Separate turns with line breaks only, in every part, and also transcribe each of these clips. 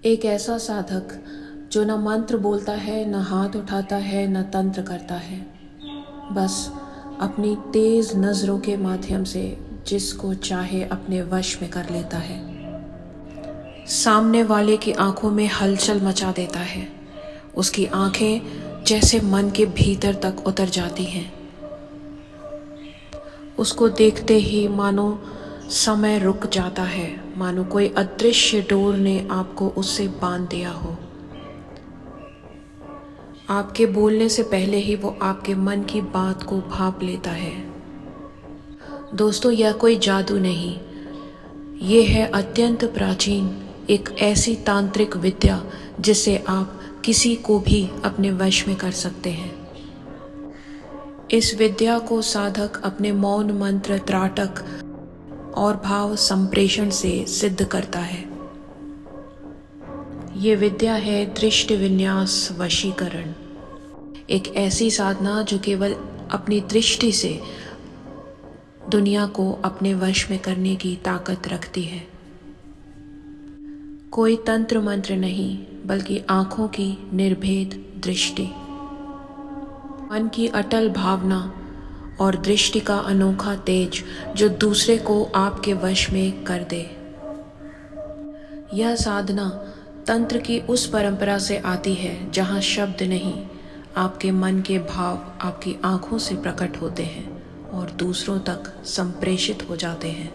एक ऐसा साधक जो न मंत्र बोलता है, न हाथ उठाता है, न तंत्र करता है, बस अपनी तेज नज़रों के माध्यम से जिसको चाहे अपने वश में कर लेता है। सामने वाले की आंखों में हलचल मचा देता है। उसकी आंखें जैसे मन के भीतर तक उतर जाती हैं। उसको देखते ही मानो समय रुक जाता है, मानो कोई अदृश्य डोर ने आपको उससे बांध दिया हो। आपके बोलने से पहले ही वो आपके मन की बात को भांप लेता है। दोस्तों, यह कोई जादू नहीं, ये है अत्यंत प्राचीन एक ऐसी तांत्रिक विद्या जिसे आप किसी को भी अपने वश में कर सकते हैं। इस विद्या को साधक अपने मौन मंत्र, त्राटक और भाव संप्रेषण से सिद्ध करता है। ये विद्या है दृष्टि विन्यास वशीकरण, एक ऐसी साधना जो केवल अपनी दृष्टि से दुनिया को अपने वश में करने की ताकत रखती है। कोई तंत्र मंत्र नहीं, बल्कि आंखों की निर्भेद दृष्टि, मन की अटल भावना और दृष्टि का अनोखा तेज जो दूसरे को आपके वश में कर दे। यह साधना तंत्र की उस परंपरा से आती है जहाँ शब्द नहीं, आपके मन के भाव आपकी आंखों से प्रकट होते हैं और दूसरों तक संप्रेषित हो जाते हैं।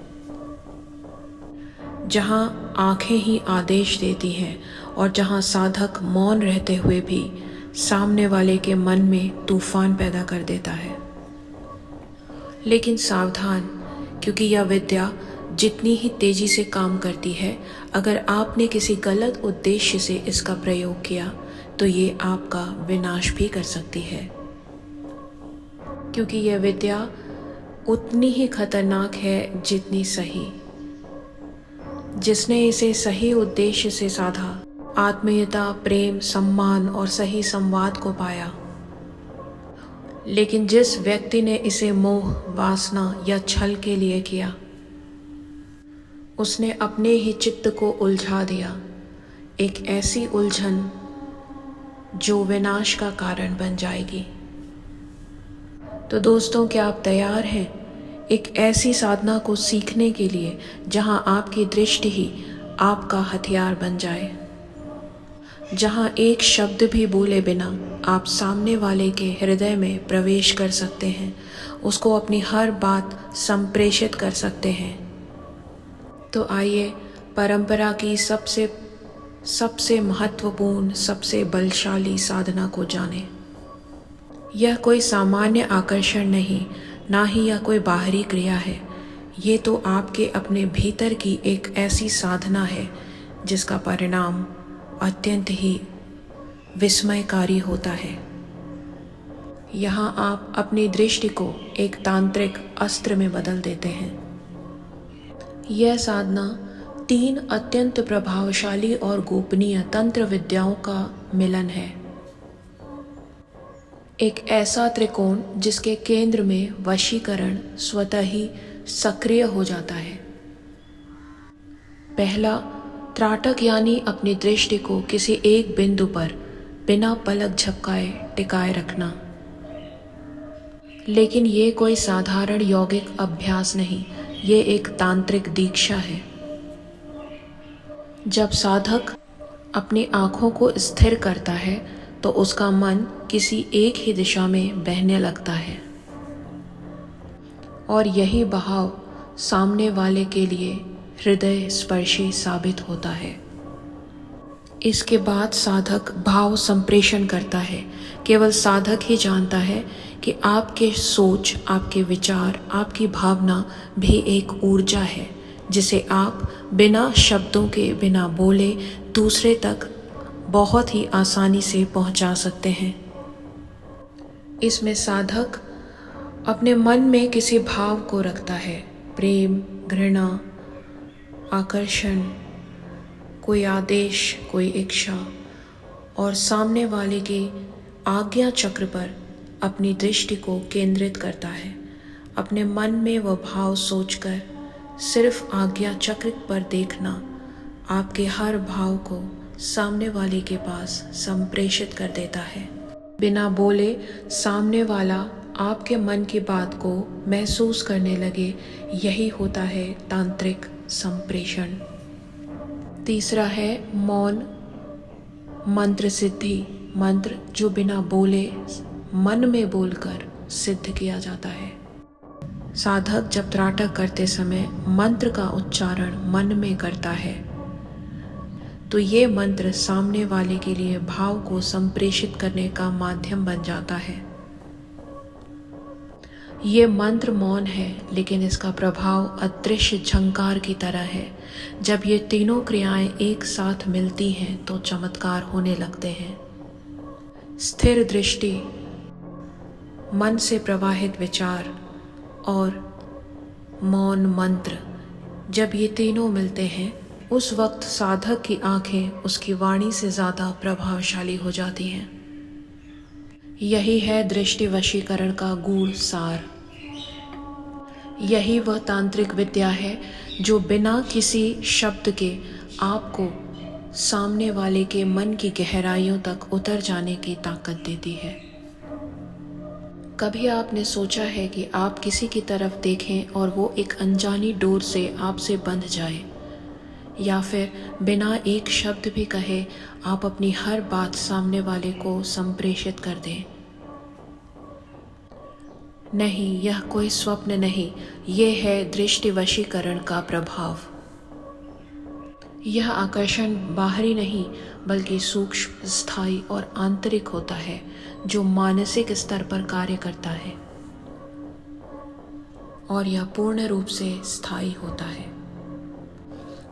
जहाँ आंखें ही आदेश देती हैं और जहाँ साधक मौन रहते हुए भी सामने वाले के मन में तूफान पैदा कर देता है। लेकिन सावधान, क्योंकि यह विद्या जितनी ही तेजी से काम करती है, अगर आपने किसी गलत उद्देश्य से इसका प्रयोग किया तो ये आपका विनाश भी कर सकती है। क्योंकि यह विद्या उतनी ही खतरनाक है जितनी सही। जिसने इसे सही उद्देश्य से साधा, आत्मीयता, प्रेम, सम्मान और सही संवाद को पाया। लेकिन जिस व्यक्ति ने इसे मोह, वासना या छल के लिए किया, उसने अपने ही चित्त को उलझा दिया, एक ऐसी उलझन जो विनाश का कारण बन जाएगी। तो दोस्तों, क्या आप तैयार हैं एक ऐसी साधना को सीखने के लिए जहां आपकी दृष्टि ही आपका हथियार बन जाए, जहां एक शब्द भी बोले बिना आप सामने वाले के हृदय में प्रवेश कर सकते हैं, उसको अपनी हर बात संप्रेषित कर सकते हैं। तो आइए परंपरा की सबसे महत्वपूर्ण, सबसे बलशाली साधना को जानें। यह कोई सामान्य आकर्षण नहीं, ना ही यह कोई बाहरी क्रिया है। ये तो आपके अपने भीतर की एक ऐसी साधना है जिसका परिणाम अत्यंत ही विस्मयकारी होता है। यहाँ आप अपनी दृष्टि को एक तांत्रिक अस्त्र में बदल देते हैं। यह साधना 3 अत्यंत प्रभावशाली और गोपनीय तंत्र विद्याओं का मिलन है। एक ऐसा त्रिकोण जिसके केंद्र में वशीकरण स्वतः ही सक्रिय हो जाता है। पहला, त्राटक, यानी अपनी दृष्टि को किसी एक बिंदु पर बिना पलक झपकाए टिकाए रखना। लेकिन ये कोई साधारण यौगिक अभ्यास नहीं, ये एक तांत्रिक दीक्षा है। जब साधक अपनी आंखों को स्थिर करता है तो उसका मन किसी एक ही दिशा में बहने लगता है, और यही बहाव सामने वाले के लिए हृदय स्पर्शी साबित होता है। इसके बाद साधक भाव संप्रेषण करता है। केवल साधक ही जानता है कि आपके सोच, आपके विचार, आपकी भावना भी एक ऊर्जा है जिसे आप बिना शब्दों के, बिना बोले दूसरे तक बहुत ही आसानी से पहुंचा सकते हैं। इसमें साधक अपने मन में किसी भाव को रखता है, प्रेम, घृणा, आकर्षण, कोई आदेश, कोई इच्छा, और सामने वाले के आज्ञा चक्र पर अपनी दृष्टि को केंद्रित करता है। अपने मन में वह भाव सोचकर सिर्फ आज्ञा चक्र पर देखना आपके हर भाव को सामने वाले के पास संप्रेषित कर देता है। बिना बोले सामने वाला आपके मन की बात को महसूस करने लगे, यही होता है तांत्रिक संप्रेषण। तीसरा है मौन मंत्र सिद्धि, मंत्र जो बिना बोले मन में बोलकर सिद्ध किया जाता है। साधक जब त्राटक करते समय मंत्र का उच्चारण मन में करता है तो ये मंत्र सामने वाले के लिए भाव को संप्रेषित करने का माध्यम बन जाता है। ये मंत्र मौन है, लेकिन इसका प्रभाव अदृश्य झंकार की तरह है। जब ये तीनों क्रियाएं एक साथ मिलती हैं तो चमत्कार होने लगते हैं। स्थिर दृष्टि, मन से प्रवाहित विचार और मौन मंत्र, जब ये तीनों मिलते हैं उस वक्त साधक की आंखें उसकी वाणी से ज़्यादा प्रभावशाली हो जाती हैं। यही है दृष्टि वशीकरण का गूढ़ सार। यही वह तांत्रिक विद्या है जो बिना किसी शब्द के आपको सामने वाले के मन की गहराइयों तक उतर जाने की ताकत देती है। कभी आपने सोचा है कि आप किसी की तरफ देखें और वो एक अनजानी डोर से आपसे बंध जाए, या फिर बिना एक शब्द भी कहे आप अपनी हर बात सामने वाले को संप्रेषित कर दें? नहीं, यह कोई स्वप्न नहीं, यह है दृष्टि वशीकरण का प्रभाव। यह आकर्षण बाहरी नहीं बल्कि सूक्ष्म, स्थायी और आंतरिक होता है, जो मानसिक स्तर पर कार्य करता है, और यह पूर्ण रूप से स्थायी होता है।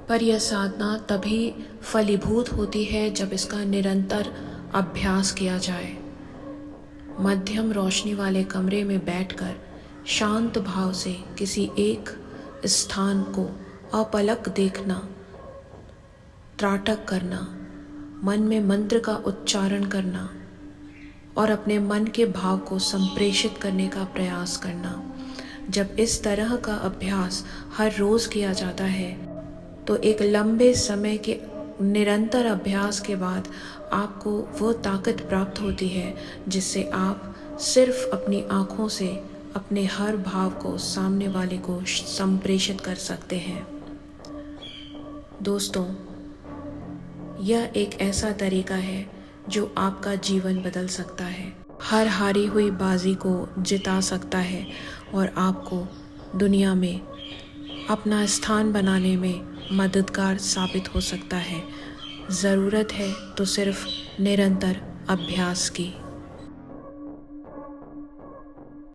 पर यह साधना तभी फलीभूत होती है जब इसका निरंतर अभ्यास किया जाए। मध्यम रोशनी वाले कमरे में बैठकर शांत भाव से किसी एक स्थान को अपलक देखना, त्राटक करना, मन में मंत्र का उच्चारण करना और अपने मन के भाव को संप्रेषित करने का प्रयास करना। जब इस तरह का अभ्यास हर रोज किया जाता है तो एक लंबे समय के निरंतर अभ्यास के बाद आपको वो ताकत प्राप्त होती है जिससे आप सिर्फ अपनी आँखों से अपने हर भाव को सामने वाले को संप्रेषित कर सकते हैं। दोस्तों, यह एक ऐसा तरीका है जो आपका जीवन बदल सकता है, हर हारी हुई बाजी को जिता सकता है और आपको दुनिया में अपना स्थान बनाने में मददगार साबित हो सकता है। ज़रूरत है तो सिर्फ निरंतर अभ्यास की।